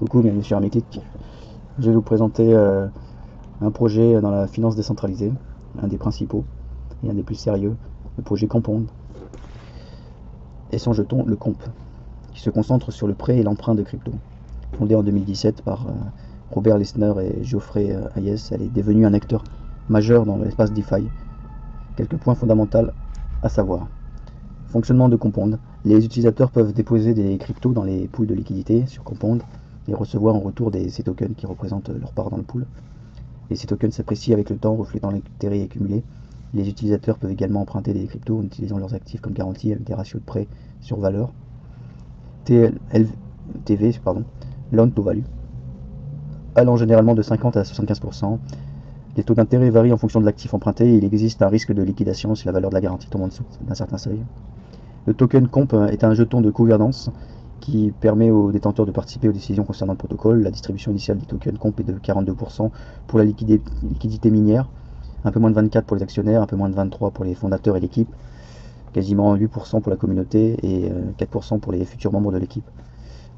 Coucou, bienvenue sur Hermétique. Je vais vous présenter un projet dans la finance décentralisée, un des principaux et un des plus sérieux, le projet Compound, et son jeton, le Comp, qui se concentre sur le prêt et l'emprunt de crypto. Fondée en 2017 par Robert Lessner et Geoffrey Hayes, elle est devenue un acteur majeur dans l'espace DeFi. Quelques points fondamentaux à savoir. Fonctionnement de Compound. Les utilisateurs peuvent déposer des cryptos dans les pools de liquidité sur Compound et recevoir en retour ces tokens qui représentent leur part dans le pool. Et ces tokens s'apprécient avec le temps, reflétant l'intérêt accumulé. Les utilisateurs peuvent également emprunter des cryptos en utilisant leurs actifs comme garantie avec des ratios de prêt sur valeur. LTV, Loan to Value, allant généralement de 50 à 75%. Les taux d'intérêt varient en fonction de l'actif emprunté et il existe un risque de liquidation si la valeur de la garantie tombe en dessous d'un certain seuil. Le token Comp est un jeton de gouvernance qui permet aux détenteurs de participer aux décisions concernant le protocole. La distribution initiale du token Comp est de 42% pour la liquidité minière, un peu moins de 24% pour les actionnaires, un peu moins de 23% pour les fondateurs et l'équipe, quasiment 8% pour la communauté et 4% pour les futurs membres de l'équipe.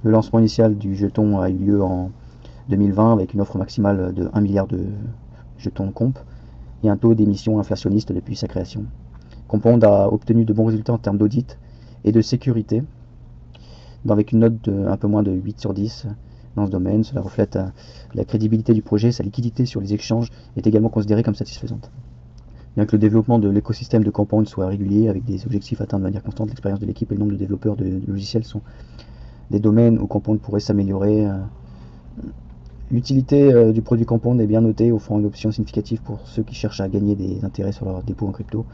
Le lancement initial du jeton a eu lieu en 2020 avec une offre maximale de 1 milliard de jetons Comp et un taux d'émission inflationniste depuis sa création. Compound a obtenu de bons résultats en termes d'audit et de sécurité, avec une note de un peu moins de 8 sur 10 dans ce domaine. Cela reflète la crédibilité du projet. Sa liquidité sur les échanges est également considérée comme satisfaisante. Bien que le développement de l'écosystème de Compound soit régulier, avec des objectifs atteints de manière constante, l'expérience de l'équipe et le nombre de développeurs de logiciels sont des domaines où Compound pourrait s'améliorer. L'utilité du produit Compound est bien notée, offrant une option significative pour ceux qui cherchent à gagner des intérêts sur leurs dépôts en crypto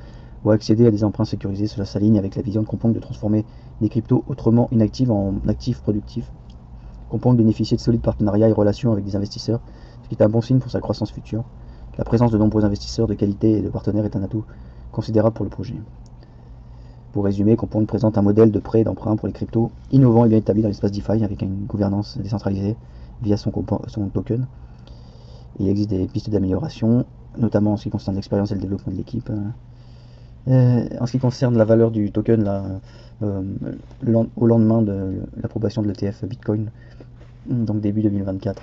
ou accéder à des emprunts sécurisés. Cela s'aligne avec la vision de Compound de transformer des cryptos autrement inactifs en actifs productifs. Compound bénéficie de solides partenariats et relations avec des investisseurs, ce qui est un bon signe pour sa croissance future. La présence de nombreux investisseurs de qualité et de partenaires est un atout considérable pour le projet. Pour résumer, Compound présente un modèle de prêt et d'emprunt pour les cryptos innovant et bien établi dans l'espace DeFi avec une gouvernance décentralisée via son token. Il existe des pistes d'amélioration, notamment en ce qui concerne l'expérience et le développement de l'équipe. En ce qui concerne la valeur du token, au lendemain de l'approbation de l'ETF Bitcoin, donc début 2024,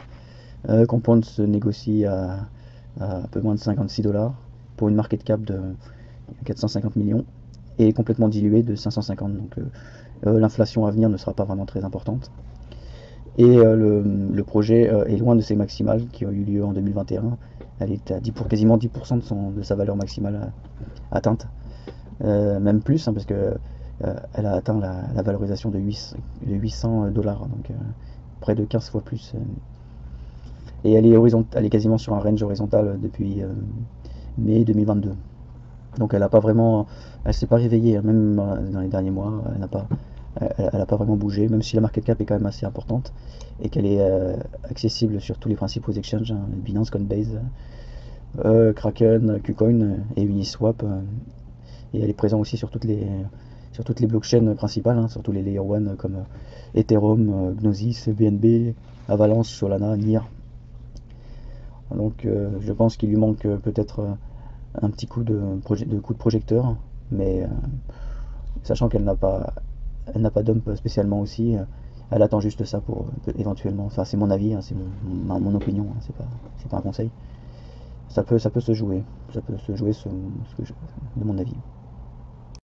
Compound se négocie à un peu moins de 56$ pour une market cap de 450 millions et complètement diluée de 550. Donc l'inflation à venir ne sera pas vraiment très importante. Et le projet est loin de ses maximales qui ont eu lieu en 2021. Elle est à quasiment 10% de sa valeur maximale atteinte. Même plus, parce que elle a atteint la valorisation de 800$, donc près de 15 fois plus. Et elle est quasiment sur un range horizontal depuis mai 2022. Donc elle s'est pas réveillée, même dans les derniers mois, elle n'a pas vraiment bougé, même si la market cap est quand même assez importante et qu'elle est accessible sur tous les principaux exchanges, Binance, Coinbase, Kraken, KuCoin et Uniswap. Et elle est présente aussi sur toutes les blockchains principales, sur tous les layer 1 comme Ethereum, Gnosis, BNB, Avalanche, Solana, NIR. Donc je pense qu'il lui manque peut-être un petit coup de projecteur, mais sachant qu'elle n'a pas dump spécialement aussi, elle attend juste ça pour éventuellement, enfin c'est mon avis, c'est mon opinion, c'est pas un conseil. Ça peut se jouer, de mon avis.